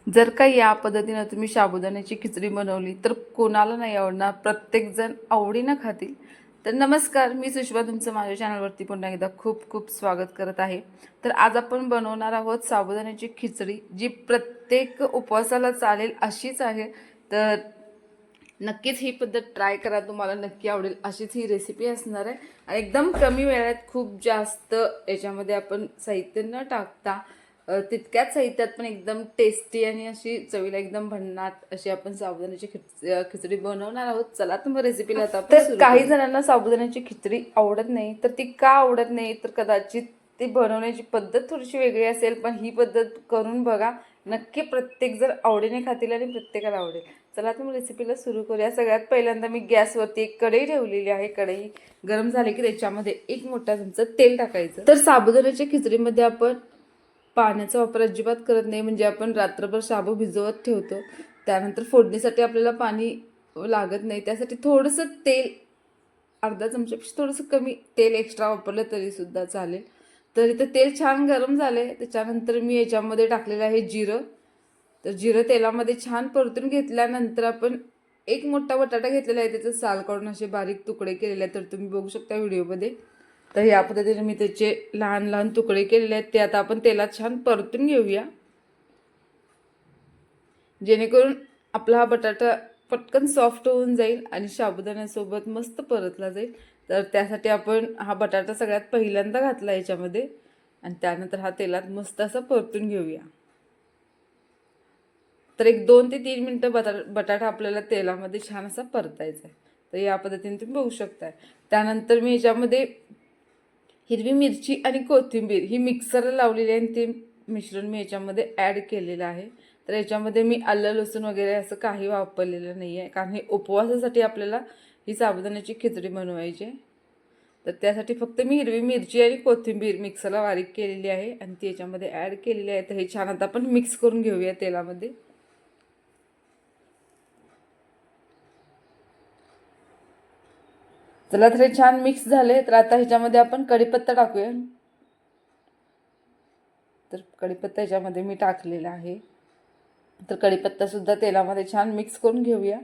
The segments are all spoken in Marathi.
जर का या पद्धतीनं तुम्ही साबुदाण्याची खिचडी बनवली तर कोणाला नाही आवडणार, प्रत्येकजण आवडीनं खातील. तर नमस्कार, मी सुषमा तुमचं माझ्या चॅनलवरती पुन्हा एकदा खूप खूप स्वागत करत आहे. तर आज आपण बनवणार आहोत साबुदाण्याची खिचडी, जी प्रत्येक उपवासाला चालेल अशीच आहे. तर नक्कीच ही पद्धत ट्राय करा, तुम्हाला नक्की आवडेल अशीच ही रेसिपी असणार आहे. आणि एकदम कमी वेळात खूप जास्त याच्यामध्ये आपण साहित्य न टाकता तितक्याच साहित्यात पण एकदम टेस्टी आणि अशी चवीला एकदम भन्नाट अशी आपण साबुदाण्याची खिचडी बनवणार आहोत. चला तर मग रेसिपीला आता तर काही जणांना साबुदाण्याची खिचडी आवडत नाही, तर ती का आवडत नाही तर कदाचित ती बनवण्याची पद्धत थोडीशी वेगळी असेल. पण ही पद्धत करून बघा, नक्की प्रत्येक जर आवडीने खातील आणि प्रत्येकाला आवडेल. चला तर मग रेसिपीला सुरू करूया. सगळ्यात पहिल्यांदा मी गॅसवरती एक कढई ठेवलेली आहे. कढई गरम झाली की त्याच्यामध्ये एक मोठा चमचा तेल टाकायचं. तर साबुदाण्याच्या खिचडीमध्ये आपण पाण्याचा वापर अजिबात करत नाही, म्हणजे आपण रात्रभर शाबू भिजवत ठेवतो, त्यानंतर फोडणीसाठी आपल्याला पाणी लागत नाही. त्यासाठी थोडंसं तेल, अर्धा चमच्यापेक्षा थोडंसं कमी तेल एक्स्ट्रा वापरलं तरीसुद्धा चालेल. तर इथं तेल छान गरम झाले. त्याच्यानंतर मी याच्यामध्ये टाकलेलं आहे जिरं. तर जिरं तेलामध्ये छान परतून घेतल्यानंतर आपण एक मोठा बटाटा घेतलेला आहे, त्याचं साल काढून असे बारीक तुकडे केलेले आहेत. तर तुम्ही बघू शकता व्हिडिओमध्ये. तर या पद्धतीने मी त्याचे लहान लहान तुकडे केलेले आहेत. ते आता आपण तेलात छान परतून घेऊया, जेणेकरून आपला हा बटाटा पटकन सॉफ्ट होऊन जाईल आणि साबुदाण्यासोबत मस्त परतला जाईल. तर त्यासाठी आपण हा बटाटा सगळ्यात पहिल्यांदा घातला याच्यामध्ये आणि त्यानंतर हा तेलात मस्त असा परतून घेऊया. तर एक 2 ते 3 मिनटं बटाटा आपल्याला तेलामध्ये छान असा परतायचा आहे. तर या पद्धतीने तुम्ही बघू शकताय. त्यानंतर मी याच्यामध्ये हिरवी मिरची आणि कोथिंबीर ही मिक्सरला लावलेली आहे आणि ते मिश्रण मी याच्यामध्ये ॲड केलेलं आहे. तर याच्यामध्ये मी आलं लसूण वगैरे असं काही वापरलेलं नाही आहे, कारण हे उपवासासाठी आपल्याला ही साबुदाण्याची खिचडी बनवायची आहे. तर त्यासाठी फक्त मी हिरवी मिरची आणि कोथिंबीर मिक्सरला बारीक केलेली आहे आणि ती याच्यामध्ये ॲड केलेली आहे. तर हे छान आता आपण मिक्स करून घेऊया तेलामध्ये. चला, तर हे छान मिक्स झाले. तर आता ह्याच्यामध्ये आपण कढीपत्ता टाकूया. तर कढीपत्ता ह्याच्यामध्ये मी टाकलेला आहे. तर कढीपत्ता सुद्धा तेलामध्ये छान मिक्स करून घेऊया.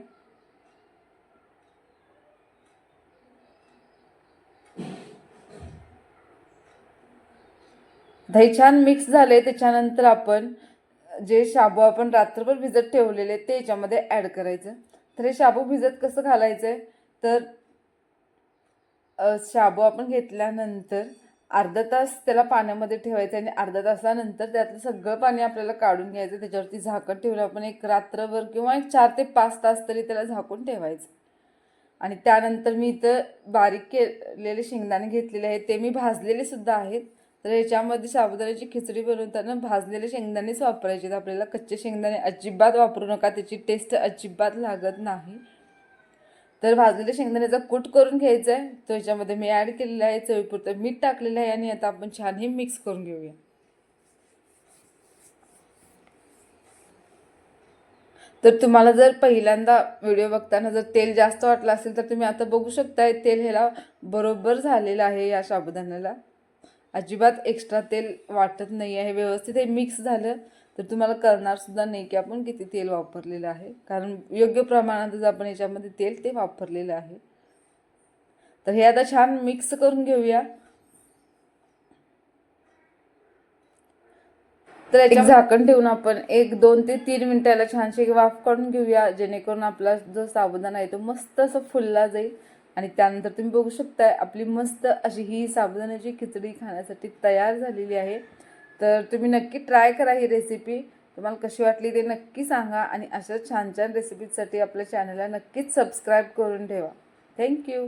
दही छान मिक्स झाले. त्याच्यानंतर आपण जे शाबू आपण रात्रभर भिजत ठेवलेले ते याच्यामध्ये ॲड करायचं. तर हे शाबू भिजत कसं घालायचं आहे, तर शाबू आपण घेतल्यानंतर अर्धा तास त्याला पाण्यामध्ये ठेवायचं आणि अर्धा तासानंतर त्यातलं सगळं पाणी आपल्याला काढून घ्यायचं. त्याच्यावरती झाकण ठेवून आपण एक रात्रभर किंवा एक 4 ते 5 तास तरी त्याला झाकून ठेवायचं. आणि त्यानंतर मी इथं बारीक केलेले शेंगदाणे घेतलेले आहेत, ते मी भाजलेले सुद्धा आहेत. तर याच्यामध्ये साबुदाण्याची खिचडी बनवताना भाजलेले शेंगदाणेच वापरायचे. आपल्याला कच्चे शेंगदाणे अजिबात वापरू नका, त्याची टेस्ट अजिबात लागत नाही. तर भाजलेल्या शेंगदाण्याचा कूट करून घ्यायचा आहे, तो याच्यामध्ये मी ॲड केलेला आहे. चवीपुरतं मीठ टाकलेलं आहे आणि आता आपण छान हे मिक्स करून घेऊया. तर तुम्हाला जर पहिल्यांदा व्हिडिओ बघताना जर तेल जास्त वाटलं असेल तर तुम्ही आता बघू शकताय तेल ह्याला बरोबर झालेलं आहे. या साबुदाण्याला अजिबात एक्स्ट्रा तेल वाटत नाही आहे. व्यवस्थित हे मिक्स झालं तर तुम्हाला कळणार सुद्धा नाही की आपण किती तेल वापरलेलं आहे, कारण योग्य प्रमाणातच आपण याच्यामध्ये तेल ते वापरलेलं आहे. तर हे आता छान मिक्स करून घेऊया. तर एक झाकण ठेवून आपण 1-2 ते 3 मिनिटाला छानशी वाफ काढून घेऊया, जेणेकरून आपला जो साबुदाणा आहे तो मस्त असं फुलला जाईल. आणि त्यानंतर तुम्ही बघू शकताय आपली मस्त अशी ही साबुदाण्याची खिचडी खाण्यासाठी तयार झालेली आहे. तर तुम्ही नक्की ट्राय करा ही रेसिपी. तुम्हाला कशी वाटली ते नक्की सांगा आणि अशा छान छान रेसिपीसाठी आपल्या चॅनलला नक्कीच सबस्क्राईब करून ठेवा. थँक्यू.